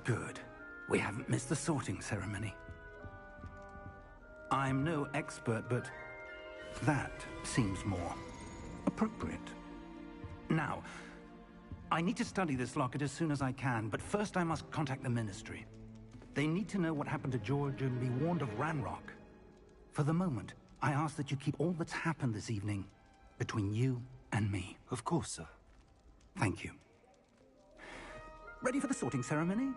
Good. We haven't missed the sorting ceremony. I'm no expert, but that seems more appropriate. Now, I need to study this locket as soon as I can, but first I must contact the Ministry. They need to know what happened to George and be warned of Ranrock. For the moment, I ask that you keep all that's happened this evening between you and me. Of course, sir. Thank you. Ready for the sorting ceremony?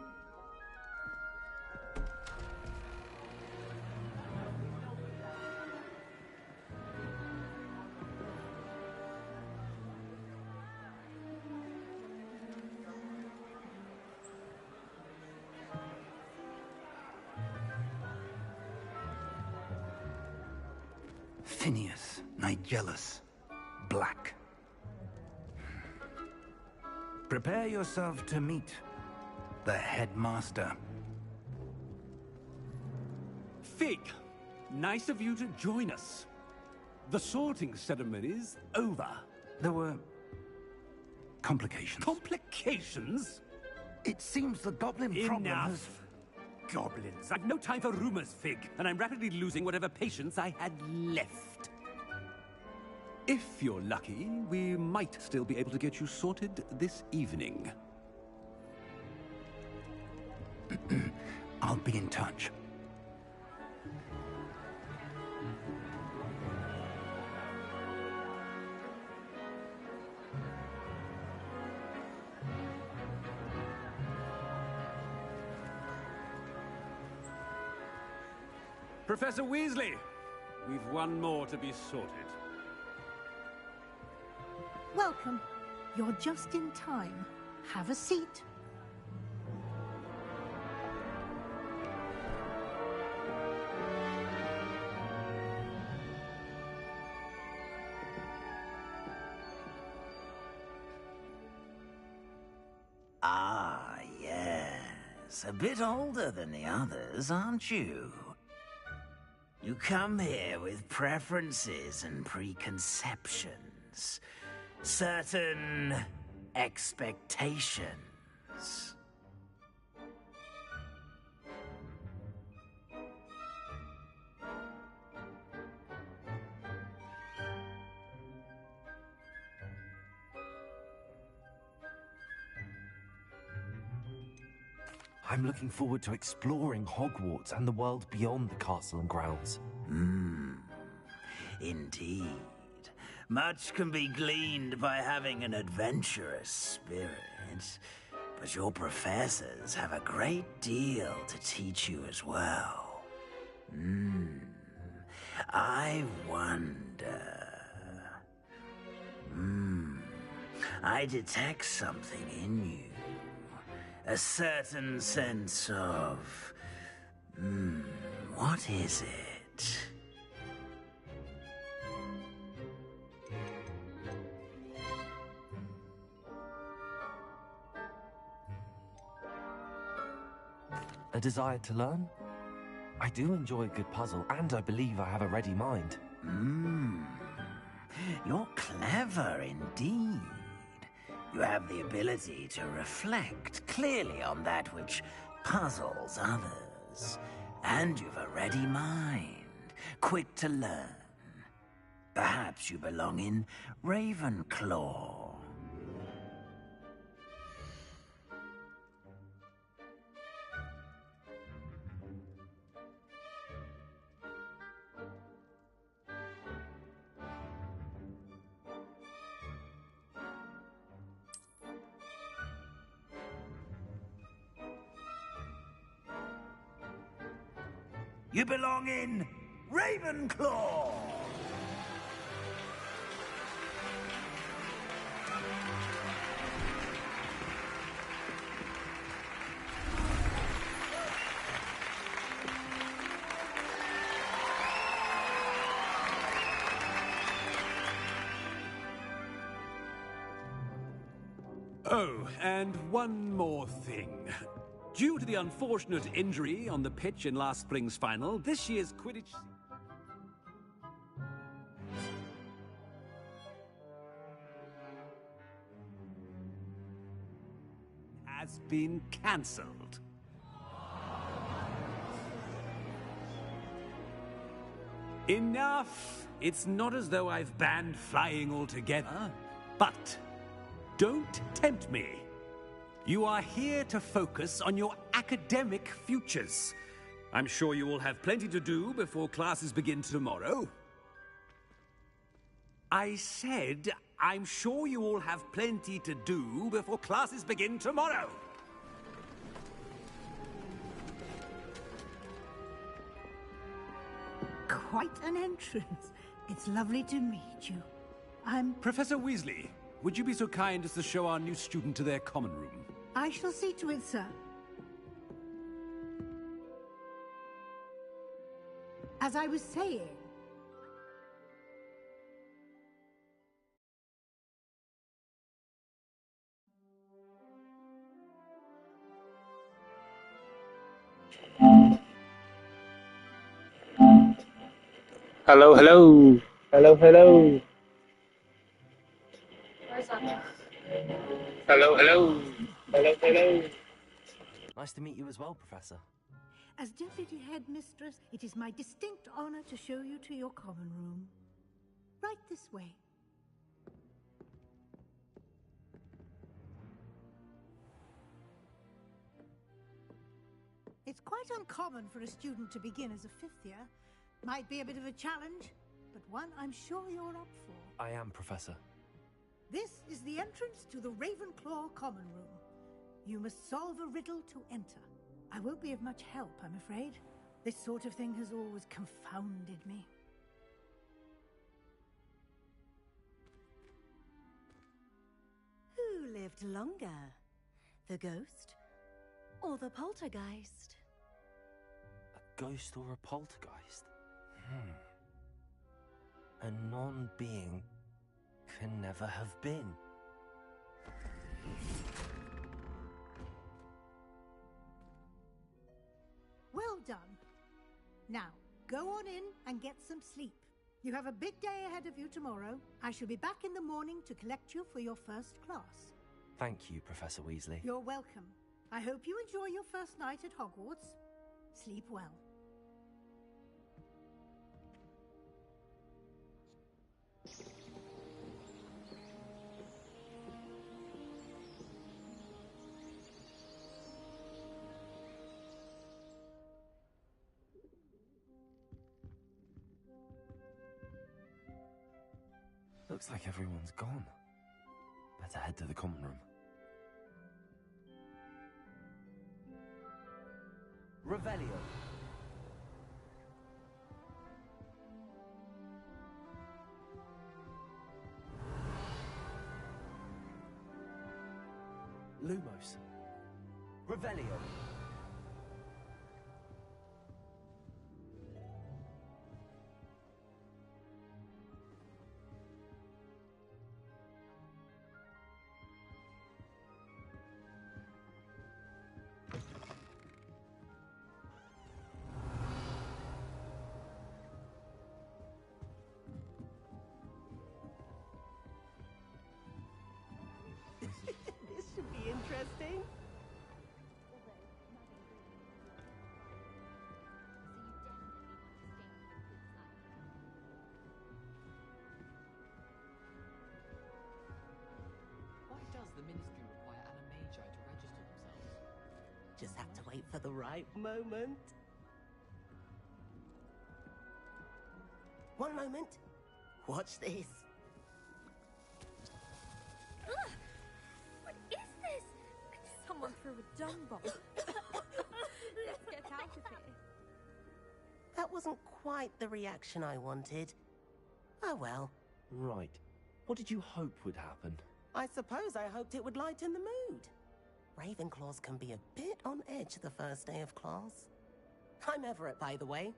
Phineas, Nigellus, Black. Prepare yourself to meet the headmaster. Fig, nice of you to join us. The sorting ceremony's over. There were complications. Complications? It seems the goblin problem has... Enough! Goblins. I've no time for rumors, Fig, and I'm rapidly losing whatever patience I had left. If you're lucky, we might still be able to get you sorted this evening. I'll be in touch. Professor Weasley, we've one more to be sorted. Welcome. You're just in time. Have a seat. Ah, yes. A bit older than the others, aren't you? You come here with preferences and preconceptions. Certain expectations. I'm looking forward to exploring Hogwarts and the world beyond the castle and grounds. Indeed. Much can be gleaned by having an adventurous spirit, but your professors have a great deal to teach you as well. I wonder... I detect something in you. A certain sense of... what is it? A desire to learn? I do enjoy a good puzzle, and I believe I have a ready mind. You're clever indeed. You have the ability to reflect clearly on that which puzzles others. And you've a ready mind, quick to learn. Perhaps you belong in Ravenclaw. You belong in Ravenclaw! Oh, and one more thing. Due to the unfortunate injury on the pitch in last spring's final, this year's Quidditch has been cancelled. Enough! It's not as though I've banned flying altogether. But don't tempt me. You are here to focus on your academic futures. I'm sure you all have plenty to do before classes begin tomorrow. I said, I'm sure you all have plenty to do before classes begin tomorrow. Quite an entrance. It's lovely to meet you. I'm... Professor Weasley, would you be so kind as to show our new student to their common room? I shall see to it, sir. As I was saying... Hello, hello. Hello, hello. Hello, hello. Hello, hello. Nice to meet you as well, Professor. As Deputy Headmistress, it is my distinct honor to show you to your common room. Right this way. It's quite uncommon for a student to begin as a fifth year. Might be a bit of a challenge, but one I'm sure you're up for. I am, Professor. This is the entrance to the Ravenclaw common room. You must solve a riddle to enter. I won't be of much help, I'm afraid. This sort of thing has always confounded me. Who lived longer? The ghost or the poltergeist? A ghost or a poltergeist? A non-being can never have been. Well done. Now, go on in and get some sleep. You have a big day ahead of you tomorrow. I shall be back in the morning to collect you for your first class. Thank you, Professor Weasley. You're welcome. I hope you enjoy your first night at Hogwarts. Sleep well. Looks like everyone's gone. Better head to the common room. Revelio. Lumos. Revelio. This should be interesting. Why does the Ministry require Animagi to register themselves? Just have to wait for the right moment. One moment. Watch this. What is this? Someone threw a dung bomb. Let's get out of here. That wasn't quite the reaction I wanted. Oh well. Right. What did you hope would happen? I suppose I hoped it would lighten the mood. Ravenclaws can be a bit on edge the first day of class. I'm Everett, by the way.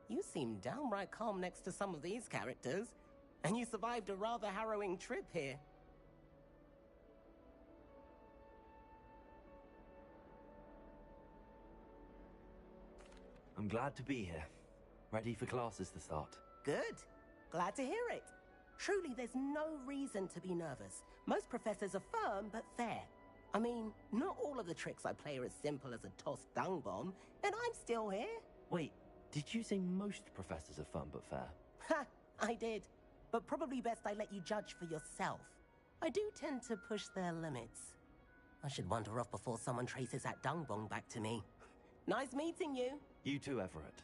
You seem downright calm next to some of these characters, and you survived a rather harrowing trip here. I'm glad to be here. Ready for classes to start. Good. Glad to hear it. Truly, there's no reason to be nervous. Most professors are firm but fair. I mean, not all of the tricks I play are as simple as a tossed dung bomb, and I'm still here. Wait, Did you say most professors are fun but fair? Ha! I did. But probably best I let you judge for yourself. I do tend to push their limits. I should wander off before someone traces that dung bong back to me. Nice meeting you. You too, Everett.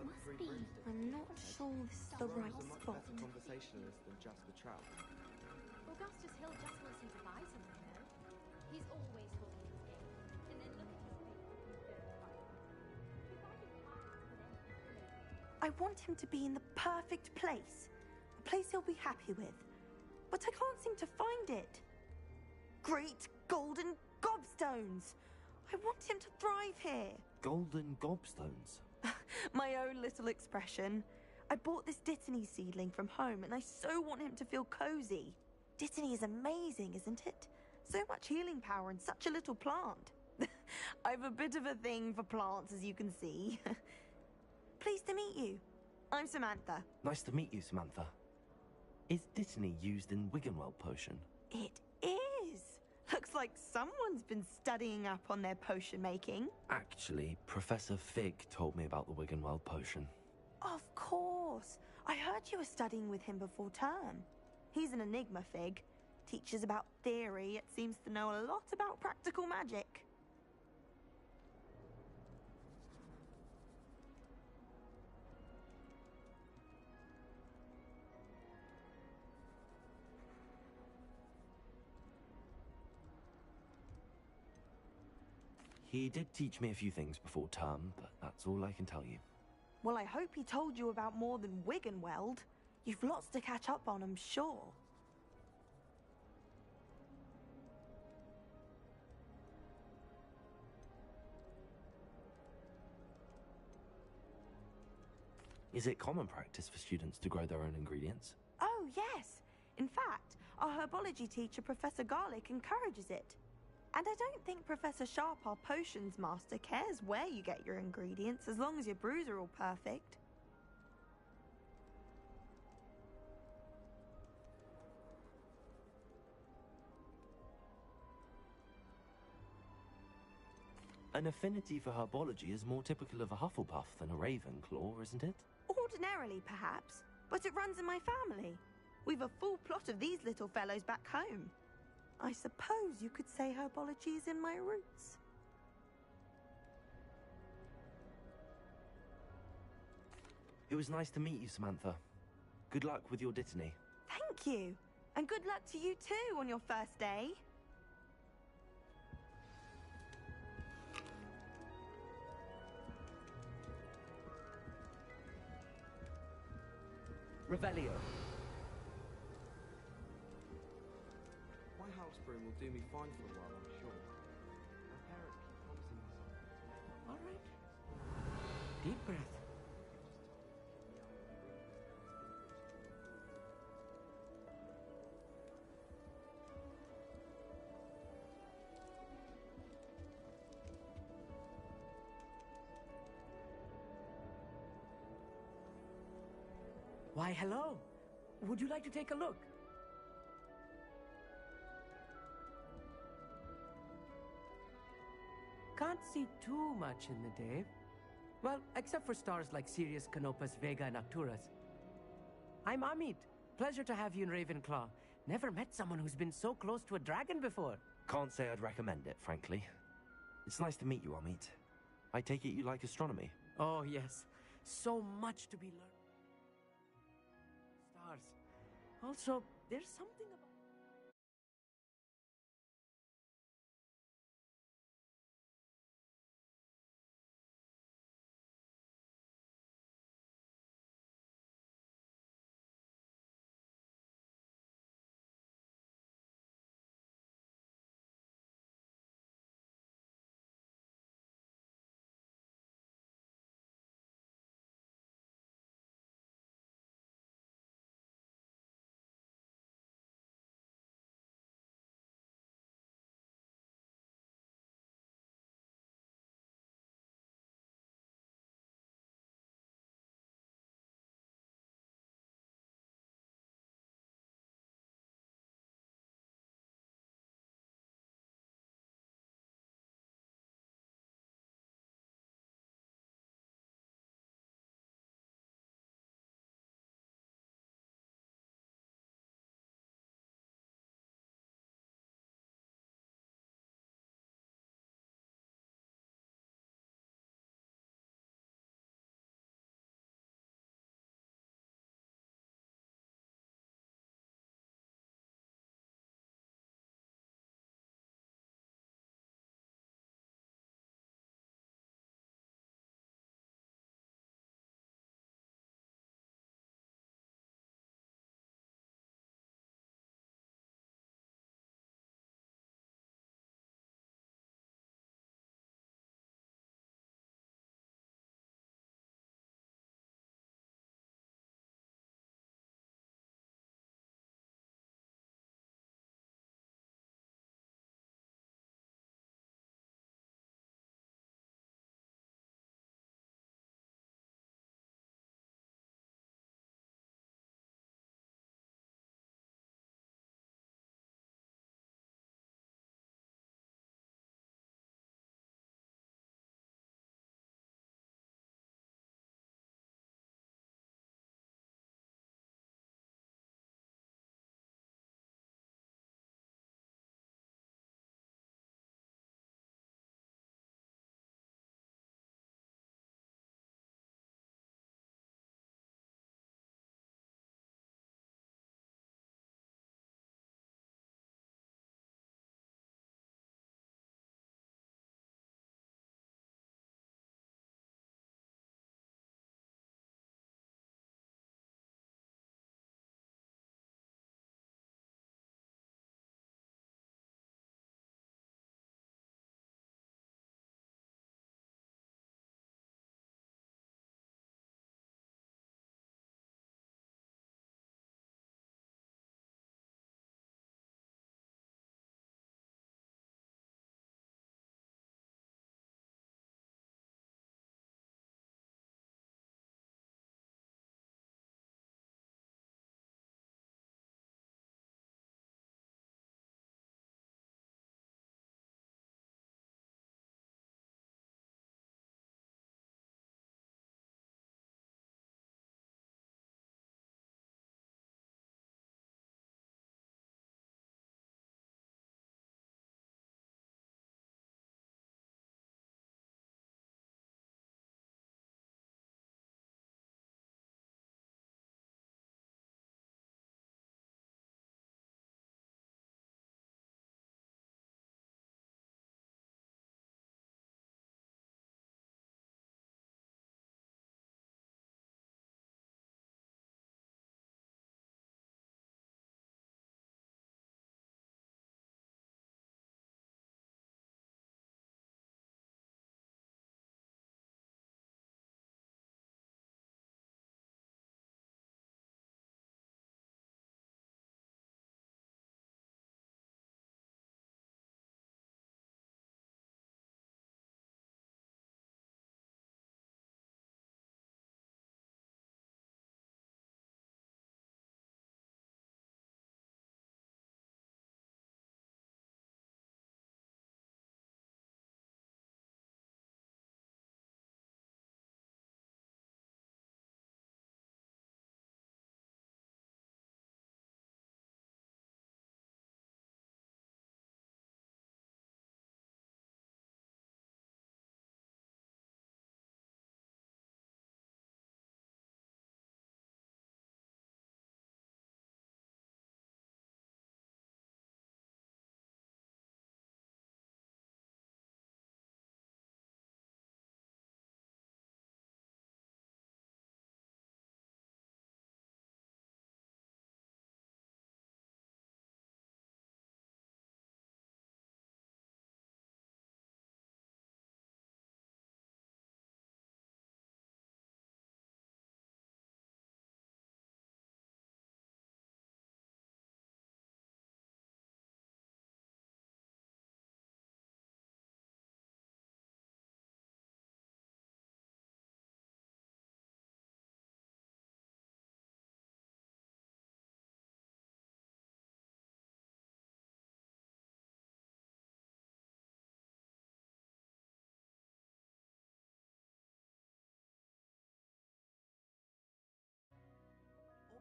Must be. I'm not sure this is the right spot. Conversationalist than just the trap. Augustus Hill just wants you to buy something, though. He's always talking his game. And then look at his big. I want him to be in the perfect place. A place he'll be happy with. But I can't seem to find it. Great golden gobstones! I want him to thrive here. Golden gobstones? My own little expression. I bought this Dittany seedling from home, and I so want him to feel cozy. Dittany is amazing, isn't it? So much healing power in such a little plant. I've a bit of a thing for plants, as you can see. Pleased to meet you. I'm Samantha. Nice to meet you, Samantha. Is Dittany used in Wiggenweld potion? It is. Looks like someone's been studying up on their potion making. Actually, Professor Fig told me about the Wiggenweld potion. Of course. I heard you were studying with him before term. He's an enigma, Fig. Teaches about theory, yet seems to know a lot about practical magic. He did teach me a few things before term, but that's all I can tell you. Well, I hope he told you about more than Wiggenweld. You've lots to catch up on, I'm sure. Is it common practice for students to grow their own ingredients? Oh, yes. In fact, our herbology teacher, Professor Garlick, encourages it. And I don't think Professor Sharp, our potions master, cares where you get your ingredients, as long as your brews are all perfect. An affinity for herbology is more typical of a Hufflepuff than a Ravenclaw, isn't it? Ordinarily, perhaps, but it runs in my family. We've a full plot of these little fellows back home. I suppose you could say herbology is in my roots. It was nice to meet you, Samantha. Good luck with your Dittany. Thank you. And good luck to you too on your first day. Revelio. My house broom will do me fine for a while, I'm sure. My parents keep promising me something. All right. Deep breath. Why, hello. Would you like to take a look? Can't see too much in the day. Well, except for stars like Sirius, Canopus, Vega, and Arcturus. I'm Amit. Pleasure to have you in Ravenclaw. Never met someone who's been so close to a dragon before. Can't say I'd recommend it, frankly. It's nice to meet you, Amit. I take it you like astronomy. Oh, yes. So much to be learned. Stars. Also, there's something about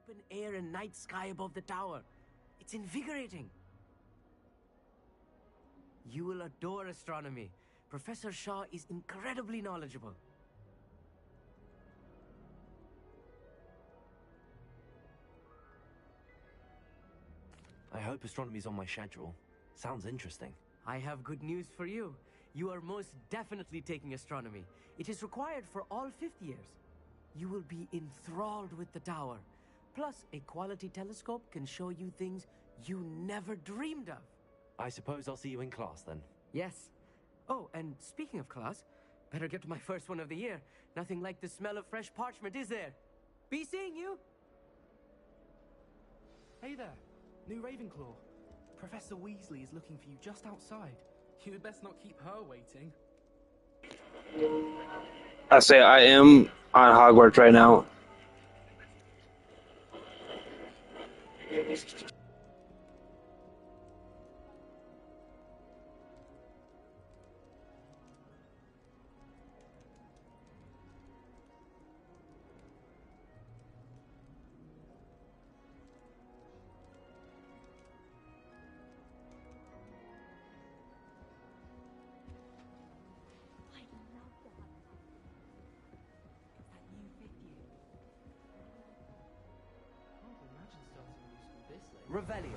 open air and night sky above the tower. It's invigorating. You will adore astronomy. Professor Shaw is incredibly knowledgeable. I hope astronomy's on my schedule. Sounds interesting. I have good news for you. You are most definitely taking astronomy. It is required for all fifth years. You will be enthralled with the tower. Plus, a quality telescope can show you things you never dreamed of. I suppose I'll see you in class then. Yes. Oh, and speaking of class, better get to my first one of the year. Nothing like the smell of fresh parchment, is there? Be seeing you! Hey there, new Ravenclaw. Professor Weasley is looking for you just outside. You had best not keep her waiting. I say I am on Hogwarts right now. Revelio.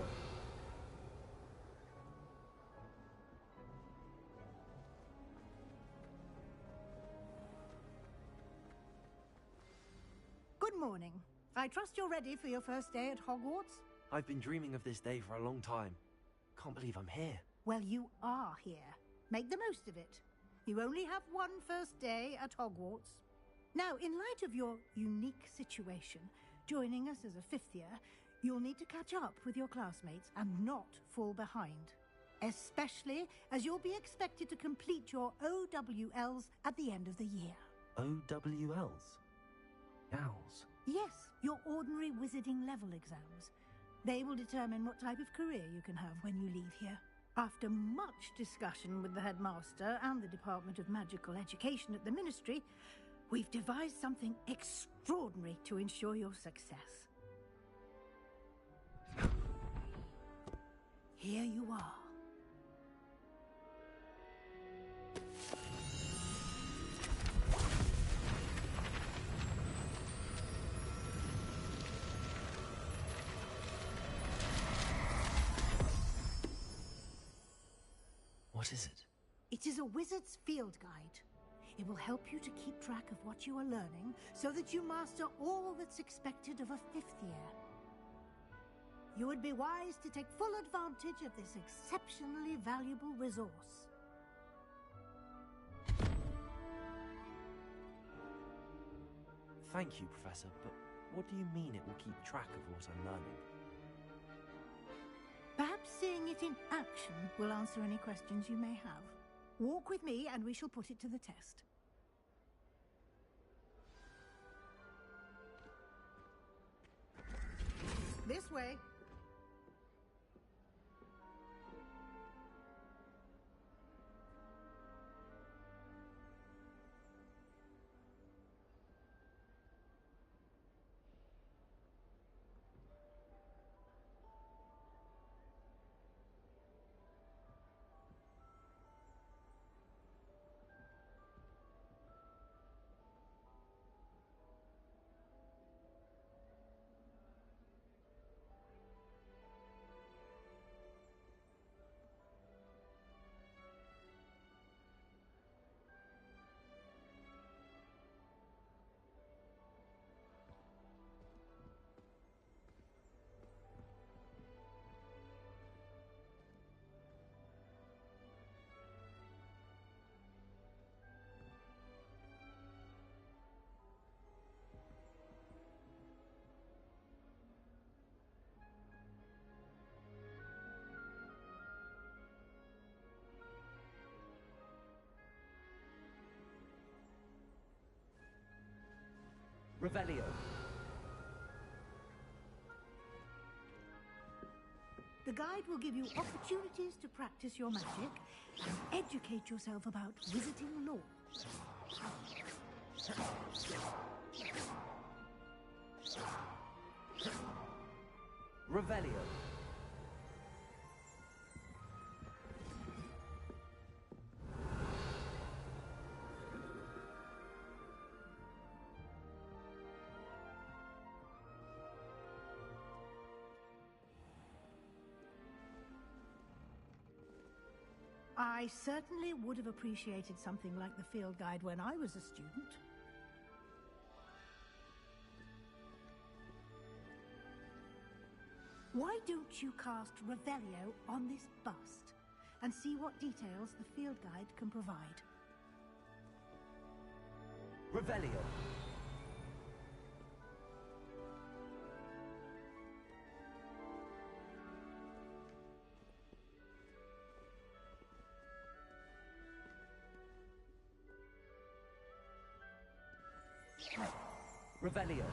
Good morning. I trust you're ready for your first day at Hogwarts? I've been dreaming of this day for a long time. Can't believe I'm here. Well, you are here. Make the most of it. You only have one first day at Hogwarts. Now, in light of your unique situation, joining us as a fifth year, you'll need to catch up with your classmates and not fall behind. Especially as you'll be expected to complete your OWLs at the end of the year. OWLs? Owls? Yes, your ordinary wizarding level exams. They will determine what type of career you can have when you leave here. After much discussion with the headmaster and the Department of Magical Education at the Ministry, we've devised something extraordinary to ensure your success. Here you are. What is it? It is a wizard's field guide. It will help you to keep track of what you are learning so that you master all that's expected of a fifth year. You would be wise to take full advantage of this exceptionally valuable resource. Thank you, Professor, but what do you mean it will keep track of what I'm learning? Perhaps seeing it in action will answer any questions you may have. Walk with me and we shall put it to the test. This way. Revelio. The guide will give you opportunities to practice your magic and educate yourself about wizarding lore. Revelio. I certainly would have appreciated something like the field guide when I was a student. Why don't you cast Revelio on this bust and see what details the field guide can provide? Revelio. Revelio.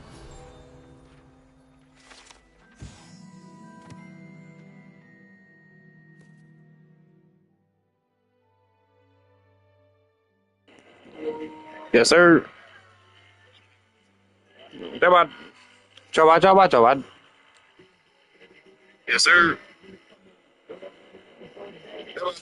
Yes, sir. Chào bạn. Chào bạn, chào bạn, chào bạn. Yes, sir. Chào bạn.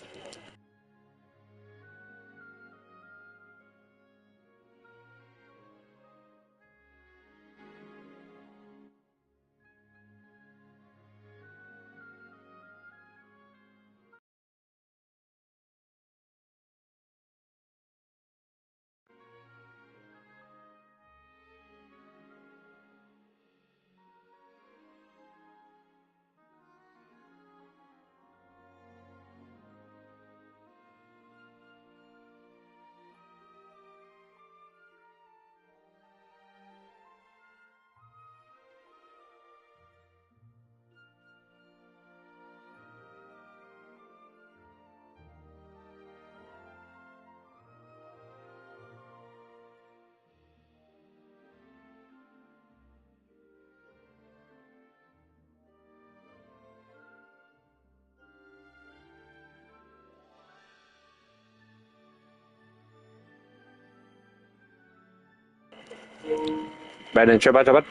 Bạn nên chào bạn, chào bạn.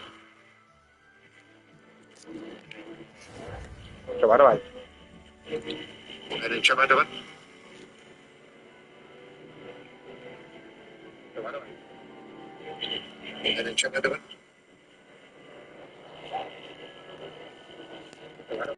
Chào bạn các bạn. Bạn nên chào bạn, chào bạn. Chào bạn các bạn. Bạn nên chào bạn, chào bạn. Chào bạn.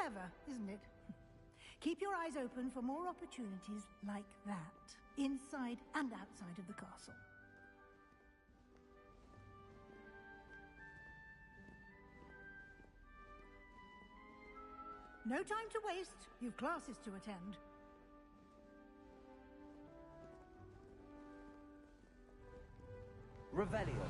Clever, isn't it? Keep your eyes open for more opportunities like that, inside and outside of the castle. No time to waste. You've classes to attend. Revelio.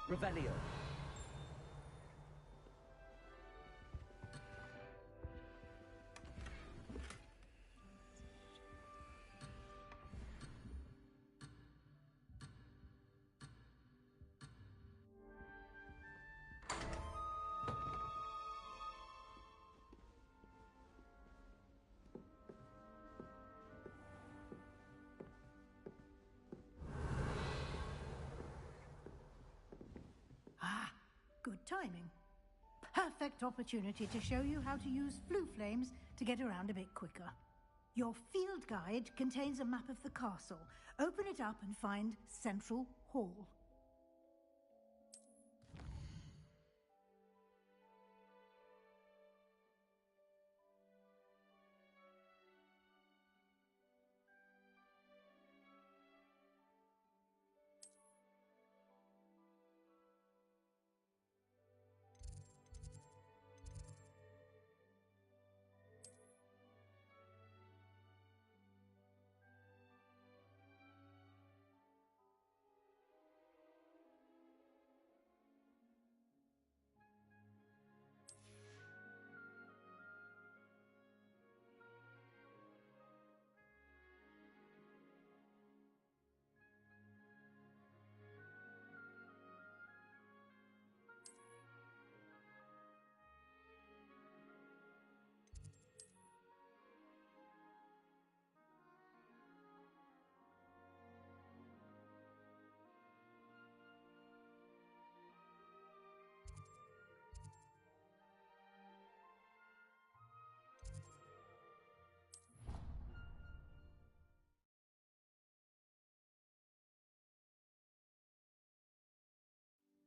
Revelio. Good timing. Perfect opportunity to show you how to use flue flames to get around a bit quicker. Your field guide contains a map of the castle. Open it up and find Central Hall.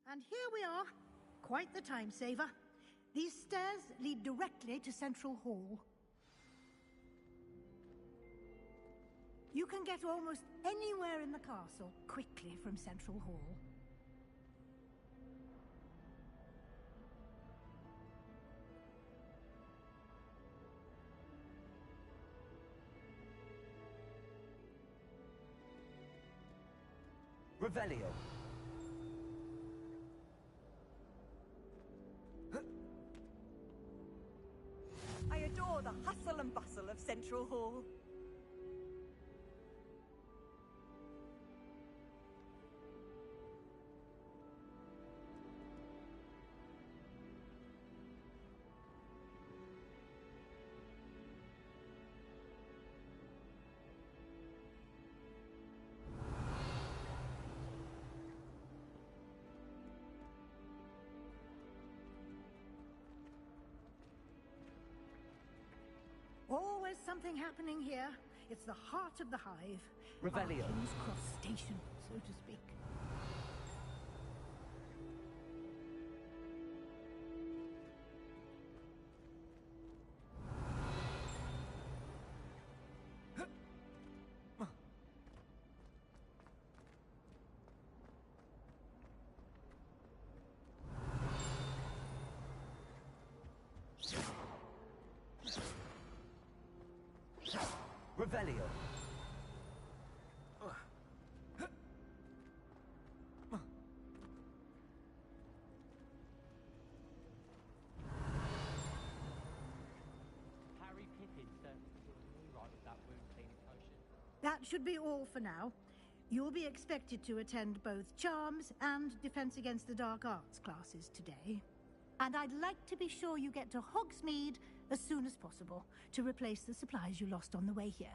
And here we are. Quite the time saver. These stairs lead directly to Central Hall. You can get almost anywhere in the castle quickly from Central Hall. Revelio. I adore the hustle and bustle of Central Hall. Always something happening here. It's the heart of the hive. Revelio. Our King's Cross Station, so to speak. Revelio. Harry Pippin certainly feels all right with that wound cleaning potion. That should be all for now. You'll be expected to attend both Charms and Defense Against the Dark Arts classes today. And I'd like to be sure you get to Hogsmeade as soon as possible to replace the supplies you lost on the way here.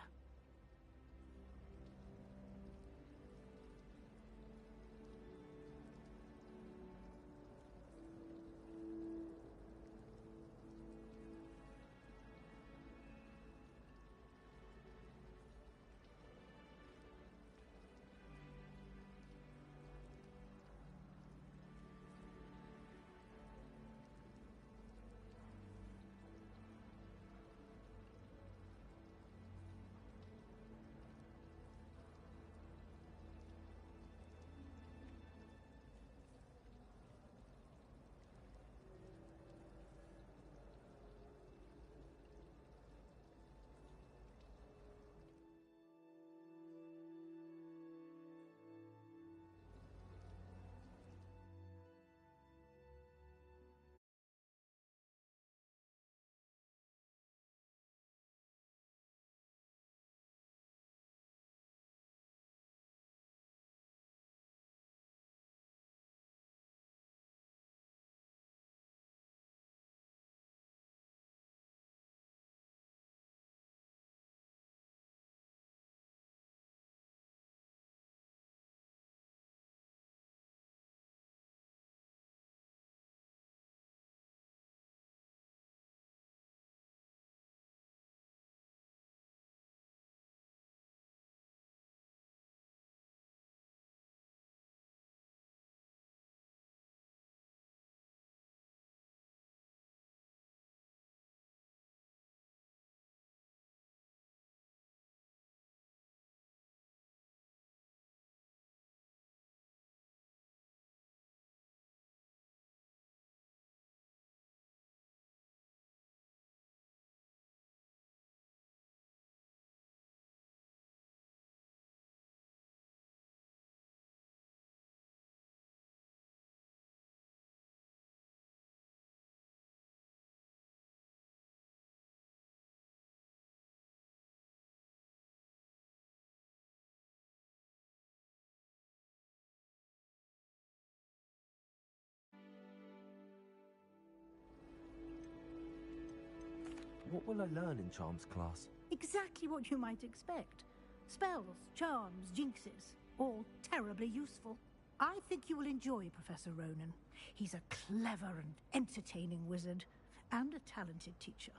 What will I learn in Charms class? Exactly what you might expect. Spells, charms, jinxes, all terribly useful. I think you will enjoy Professor Ronan. He's a clever and entertaining wizard, and a talented teacher.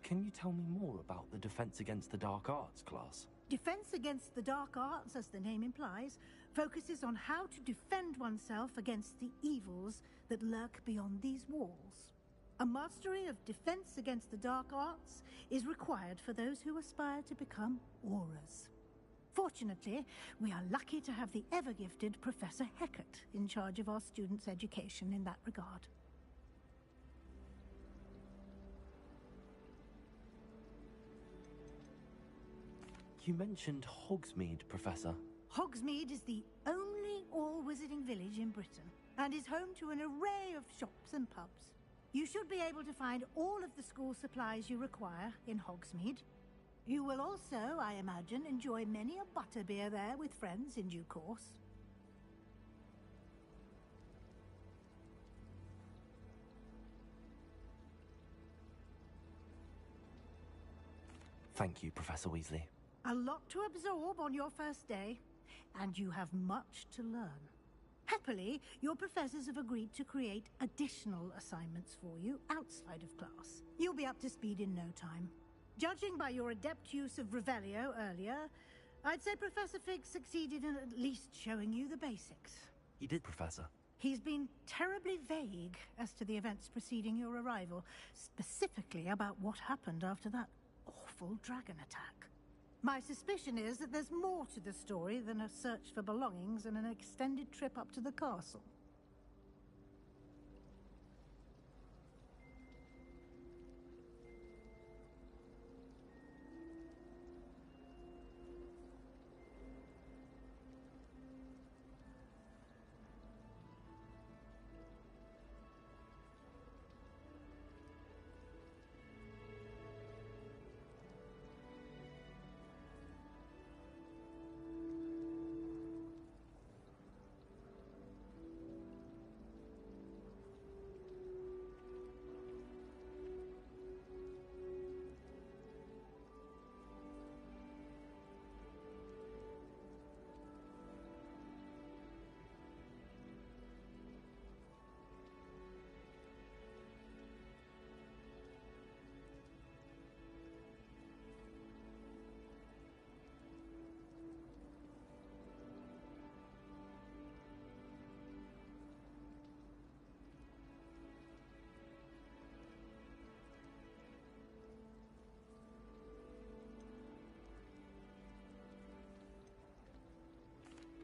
Can you tell me more about the Defense Against the Dark Arts class? Defense Against the Dark Arts, as the name implies, focuses on how to defend oneself against the evils that lurk beyond these walls. A mastery of Defense Against the Dark Arts is required for those who aspire to become Aurors. Fortunately, we are lucky to have the ever-gifted Professor Hecat in charge of our students' education in that regard. You mentioned Hogsmeade, Professor. Hogsmeade is the only all-wizarding village in Britain, and is home to an array of shops and pubs. You should be able to find all of the school supplies you require in Hogsmeade. You will also, I imagine, enjoy many a butterbeer there with friends in due course. Thank you, Professor Weasley. A lot to absorb on your first day, and you have much to learn. Happily, your professors have agreed to create additional assignments for you outside of class. You'll be up to speed in no time. Judging by your adept use of Revelio earlier, I'd say Professor Fig succeeded in at least showing you the basics. He did, Professor. He's been terribly vague as to the events preceding your arrival, specifically about what happened after that awful dragon attack. My suspicion is that there's more to the story than a search for belongings and an extended trip up to the castle.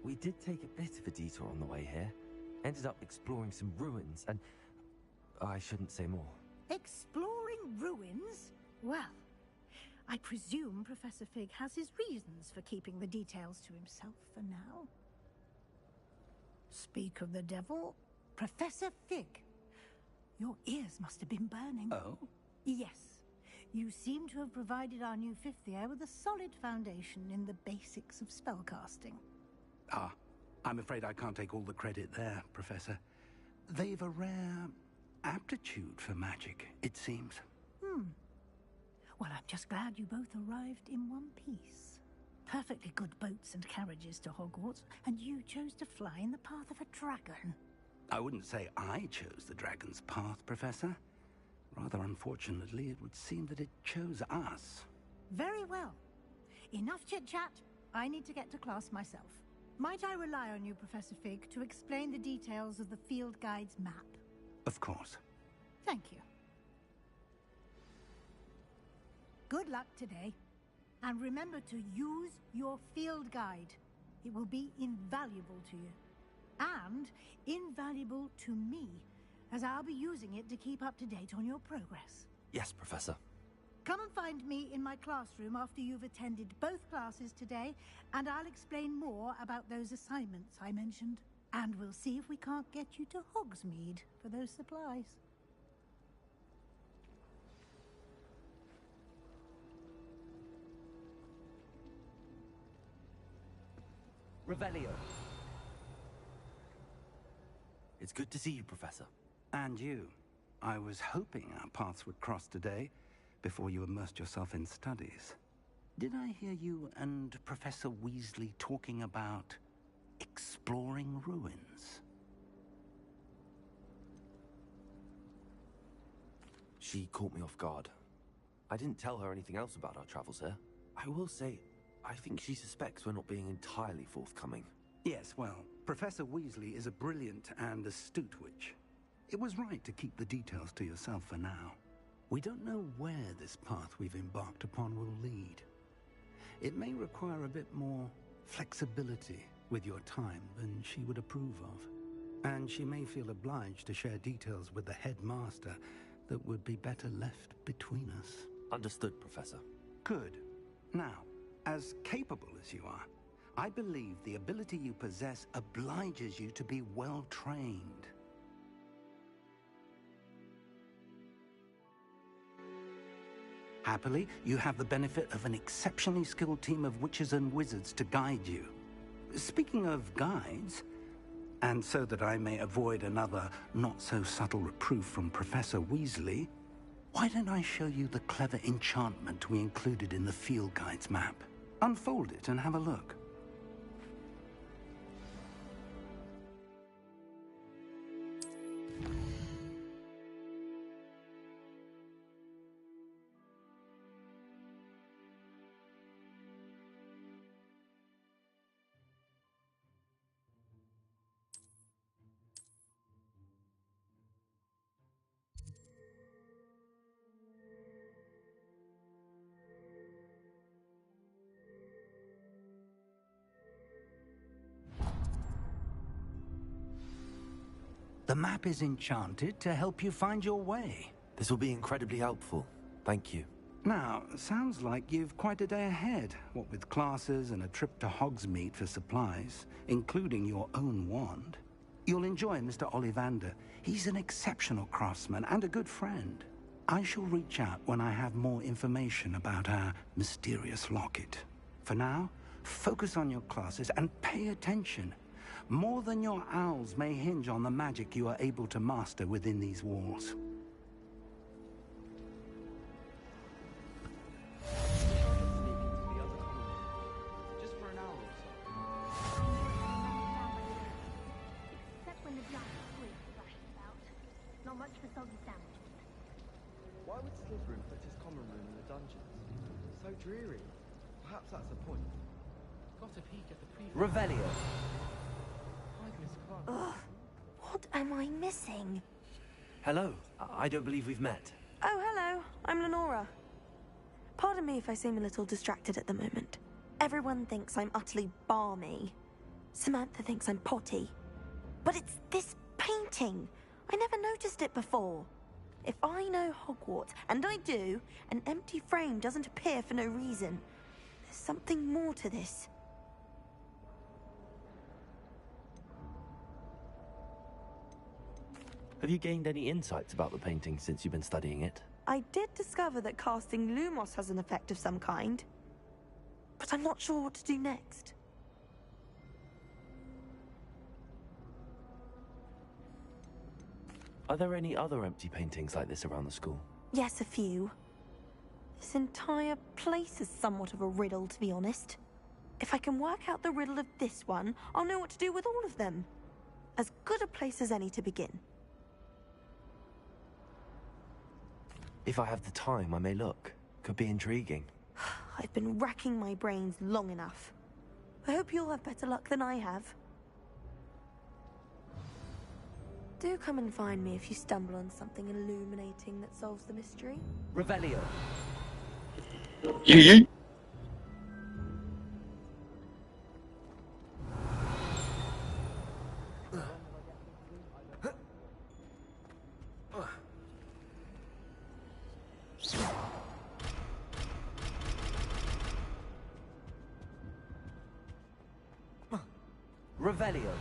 We did take a bit of a detour on the way here. Ended up exploring some ruins, and I shouldn't say more. Exploring ruins? Well, I presume Professor Fig has his reasons for keeping the details to himself for now. Speak of the devil, Professor Fig. Your ears must have been burning. Oh? Yes. You seem to have provided our new fifth year with a solid foundation in the basics of spellcasting. Ah, I'm afraid I can't take all the credit there, Professor. They've a rare aptitude for magic, it seems. Well, I'm just glad you both arrived in one piece. Perfectly good boats and carriages to Hogwarts, and you chose to fly in the path of a dragon. I wouldn't say I chose the dragon's path, Professor. Rather unfortunately, it would seem that it chose us. Very well. Enough chit-chat. I need to get to class myself. Might I rely on you, Professor Fig, to explain the details of the field guide's map? Of course. Thank you. Good luck today. And remember to use your field guide. It will be invaluable to you. And invaluable to me, as I'll be using it to keep up to date on your progress. Yes, Professor. Come and find me in my classroom after you've attended both classes today, and I'll explain more about those assignments I mentioned. And we'll see if we can't get you to Hogsmeade for those supplies. Revelio. It's good to see you, Professor. And you. I was hoping our paths would cross today, before you immersed yourself in studies. Did I hear you and Professor Weasley talking about exploring ruins? She caught me off guard. I didn't tell her anything else about our travels here. I will say, I think she suspects we're not being entirely forthcoming. Yes, well, Professor Weasley is a brilliant and astute witch. It was right to keep the details to yourself for now. We don't know where this path we've embarked upon will lead. It may require a bit more flexibility with your time than she would approve of. And she may feel obliged to share details with the headmaster that would be better left between us. Understood, Professor. Good. Now, as capable as you are, I believe the ability you possess obliges you to be well trained. Happily, you have the benefit of an exceptionally skilled team of witches and wizards to guide you. Speaking of guides, and so that I may avoid another not-so-subtle reproof from Professor Weasley, why don't I show you the clever enchantment we included in the field guide's map? Unfold it and have a look. The map is enchanted to help you find your way. This will be incredibly helpful. Thank you. Now, sounds like you've quite a day ahead, what with classes and a trip to Hogsmeade for supplies, including your own wand. You'll enjoy Mr. Ollivander. He's an exceptional craftsman and a good friend. I shall reach out when I have more information about our mysterious locket. For now, focus on your classes and pay attention. More than your owls may hinge on the magic you are able to master within these walls. Just for an hour or so. Except when the giant squid flashes about. Not much for soggy sandwiches. Why would Slytherin put his common room in the dungeons? So dreary. Perhaps that's the point. Got a peek at the preview. Revelio. Ugh, what am I missing? Hello. I don't believe we've met. Oh, hello. I'm Lenora. Pardon me if I seem a little distracted at the moment. Everyone thinks I'm utterly balmy. Samantha thinks I'm potty. But it's this painting. I never noticed it before. If I know Hogwarts, and I do, an empty frame doesn't appear for no reason. There's something more to this. Have you gained any insights about the painting since you've been studying it? I did discover that casting Lumos has an effect of some kind. But I'm not sure what to do next. Are there any other empty paintings like this around the school? Yes, a few. This entire place is somewhat of a riddle, to be honest. If I can work out the riddle of this one, I'll know what to do with all of them. As good a place as any to begin. If I have the time, I may look. Could be intriguing. I've been racking my brains long enough. I hope you'll have better luck than I have. Do come and find me if you stumble on something illuminating that solves the mystery. Revelio. Revelio.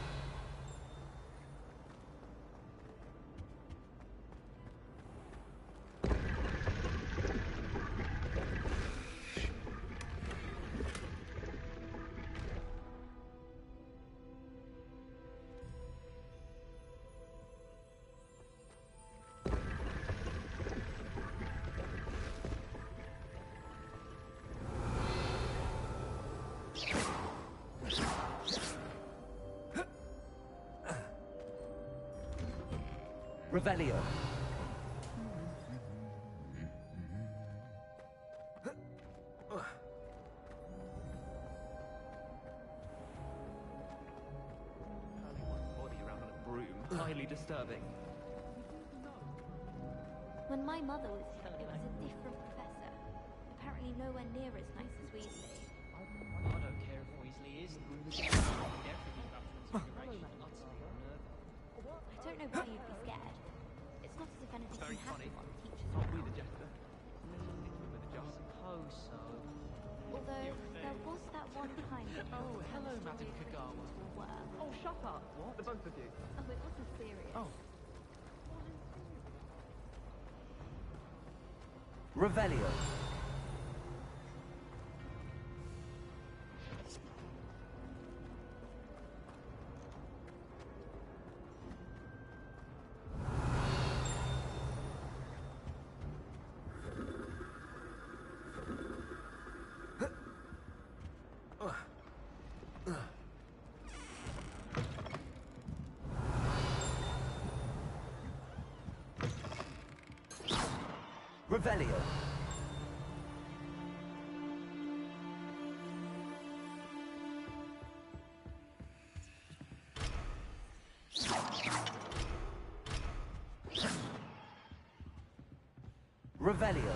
Revelio. Body around on a broom. Highly disturbing. When my mother was young, it was a different professor. Apparently nowhere near as nice as Weasley. I don't care if Weasley is everything about transfiguration. Utterly unnerving. I don't know why you'd be scared. It's not as if anything Very can happen funny. while the teacher's Aren't we around. the jester? I suppose so. Although, there was that one time that Oh, hello, Madam Kagawa. were. Oh, shut up. What? The both of you. Oh, it wasn't serious. Oh. Revelio. Revelio. Revelio.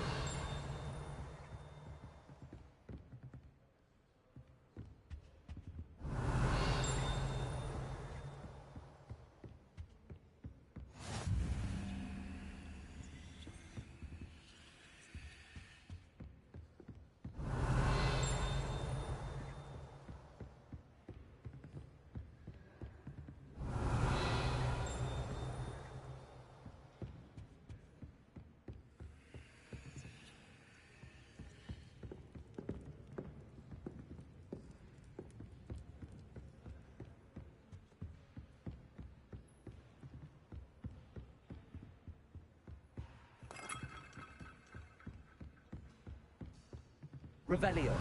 Revelio.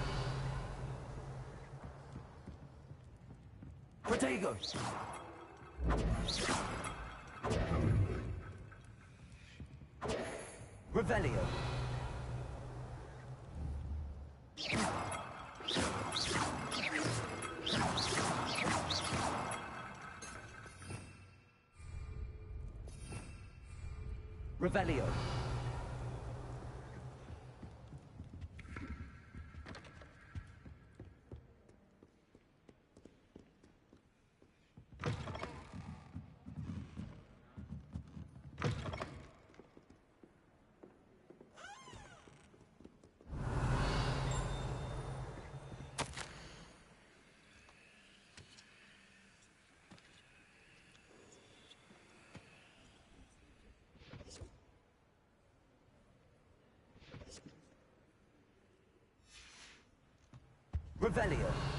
Protego. Revelio. Revelio. Revelio.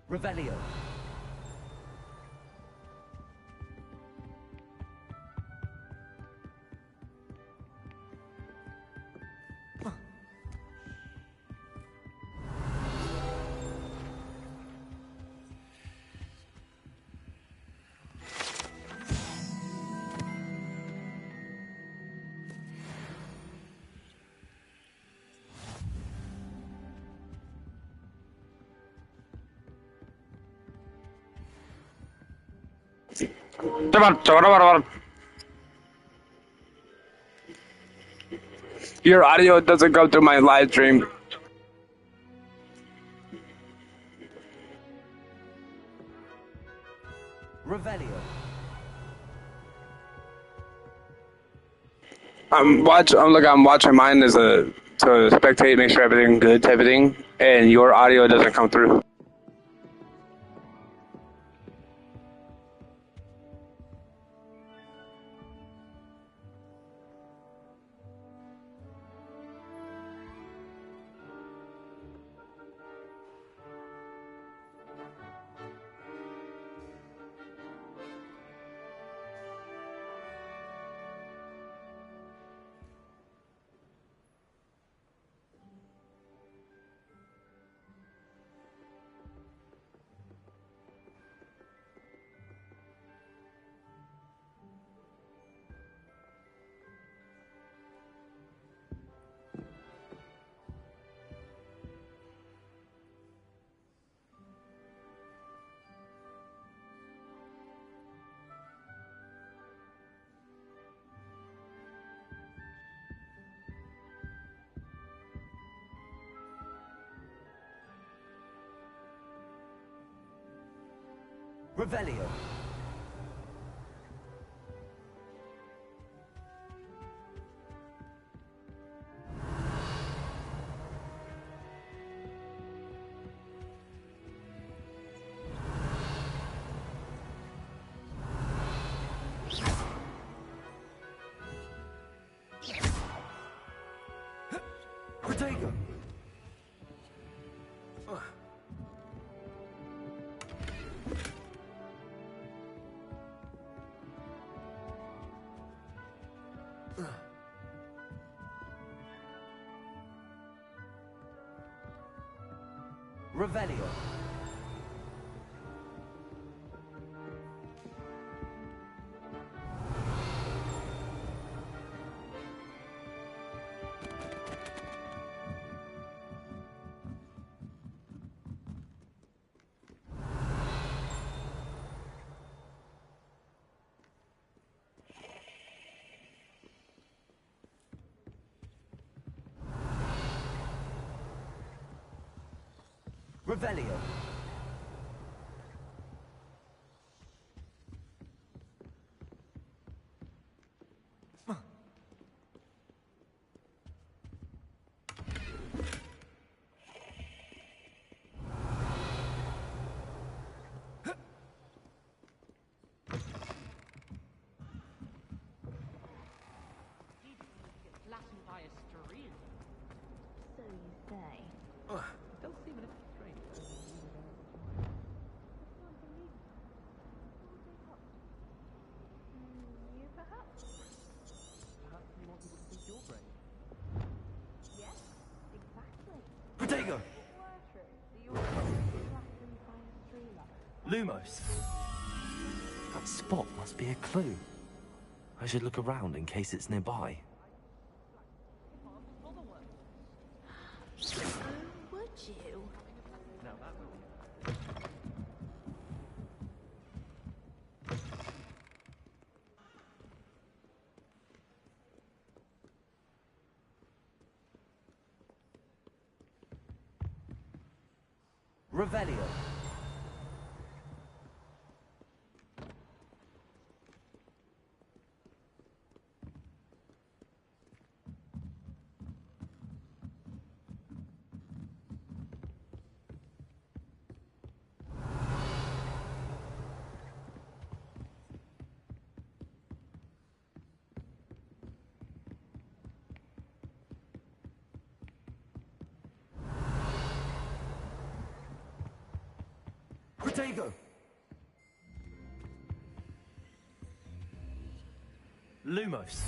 Revelio. Your audio doesn't go through my live stream. Revelio. I'm watching mine as a to spectate, make sure everything's good type of thing, and your audio doesn't come through. Revelio. Protego. Revelio. Revelio. Flattened by a stream. So you say. It does seem a little strange. You perhaps? Perhaps you want people to think you're brave. Yes, exactly. Protego. If it were true that you were flattened by a streamer. Lumos. That spot must be a clue. I should look around in case it's nearby. Oh, would you? Now that will be. Revelio. Protego. Lumos.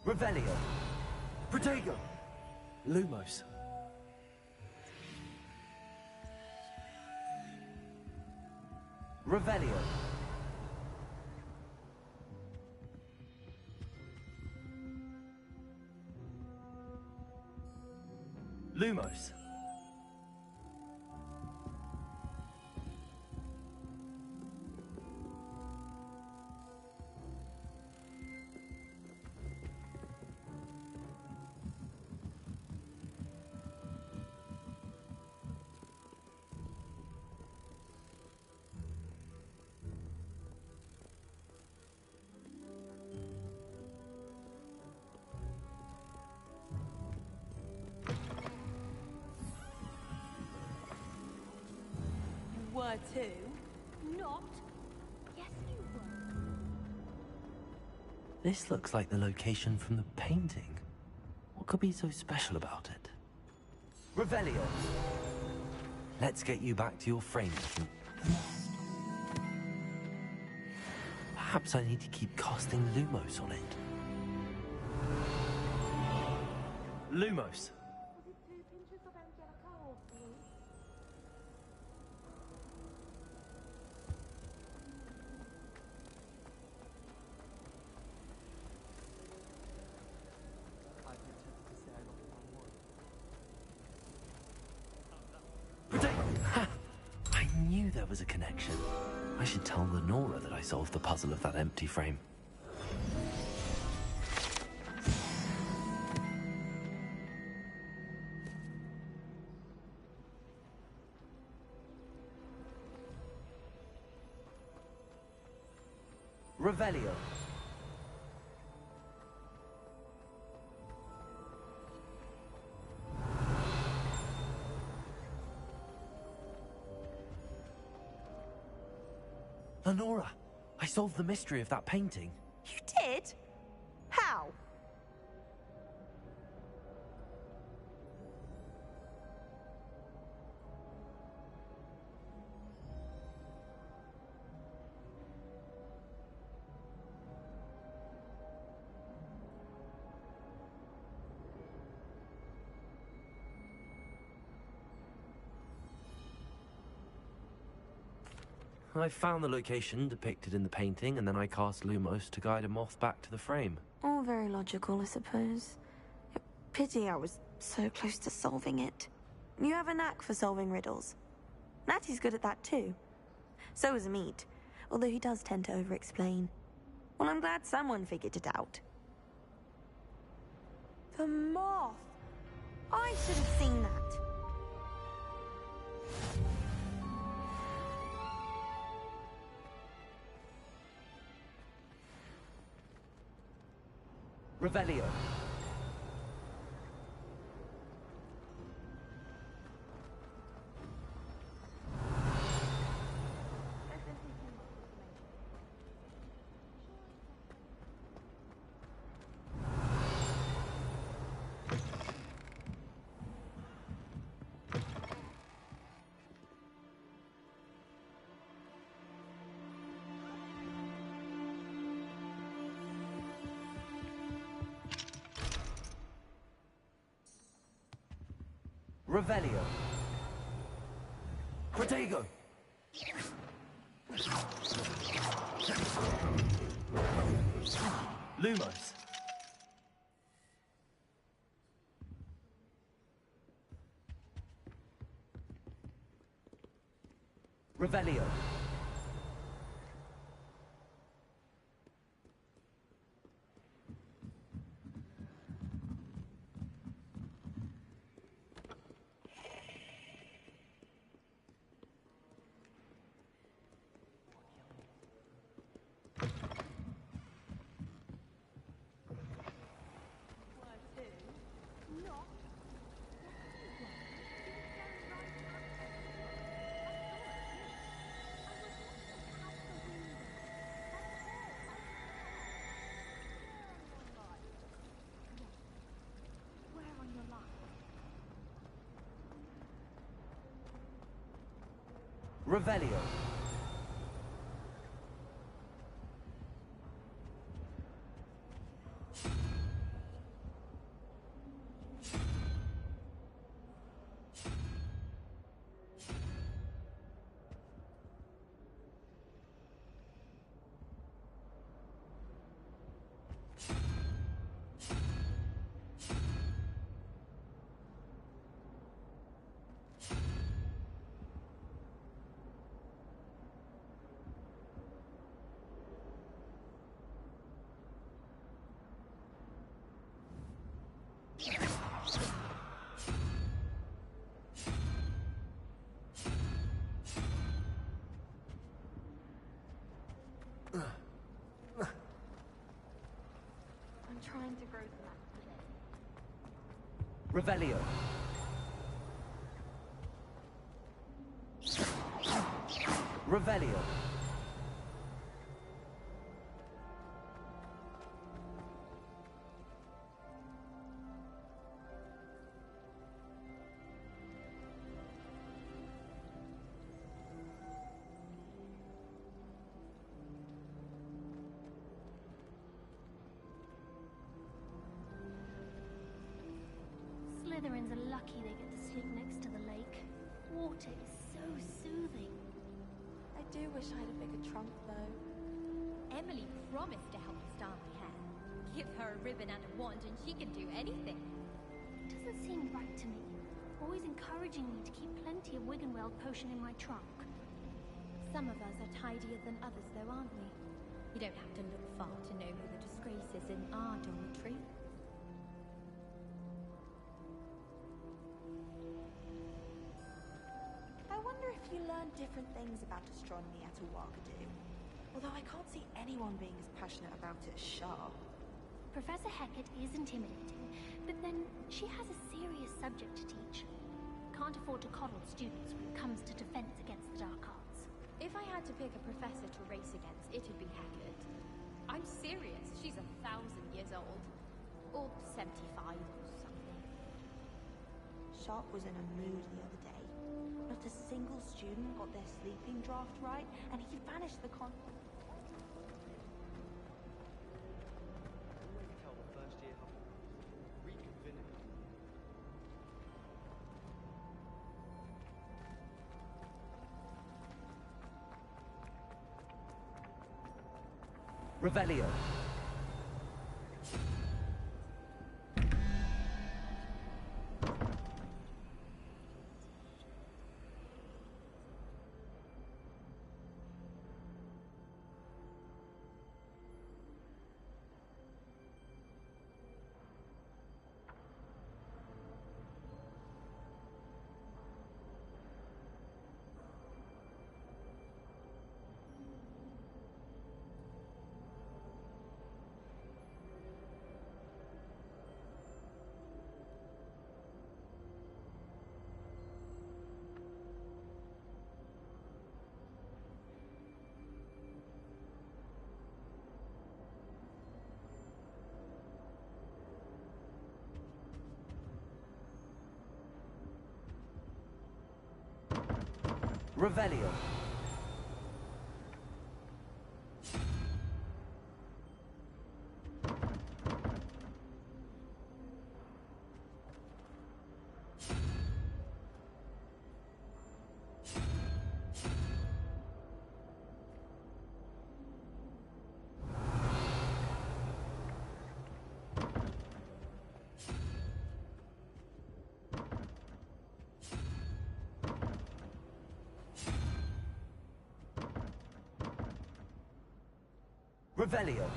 Revelio. Protego. Lumos. Revelio. Lumos. Were too. Not. Yes, you were. This looks like the location from the painting. What could be so special about it? Revelio. Let's get you back to your frame. Perhaps I need to keep casting Lumos on it. Lumos. Was it 2 pinches of angelic was a connection. I should tell Lenora that I solved the puzzle of that empty frame. Revelio. Lenora, I solved the mystery of that painting. You did? How? I found the location depicted in the painting, and then I cast Lumos to guide a moth back to the frame. All very logical, I suppose. Pity I was so close to solving it. You have a knack for solving riddles. Natty's good at that too. So is Meat, although he does tend to over-explain. Well, I'm glad someone figured it out. The moth! I should have seen that. Revelio. Revelio. Protego. Lumos. Revelio. Revelio. I'm trying to grow that. Revelio. Revelio. Slytherins are lucky they get to sleep next to the lake. Water is so soothing. I do wish I had a bigger trunk, though. Emily promised to help me style my hair. Give her a ribbon and a wand and she can do anything. It doesn't seem right to me. Always encouraging me to keep plenty of Wiggenweld potion in my trunk. Some of us are tidier than others, though, aren't we? You don't have to look far to know who the disgrace is in our dormitory. I wonder if you learn different things about astronomy at Ouagadougou. Although I can't see anyone being as passionate about it as Shah. Professor Hecat is intimidating, but then she has a serious subject to teach. Can't afford to coddle students when it comes to defense against the dark arts. If I had to pick a professor to race against, it'd be Hecat. I'm serious. She's 1,000 years old. Or 75 or something. Sharp was in a mood the other day. Not a single student got their sleeping draft right, and he banished the con... Always tell the first year Hogwarts. Reconvene. Revelio. Revelio. Revelio.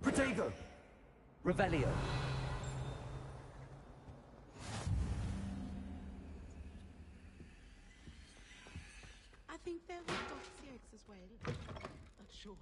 Protego. Revelio. I think they'll have dossiers as well. But surely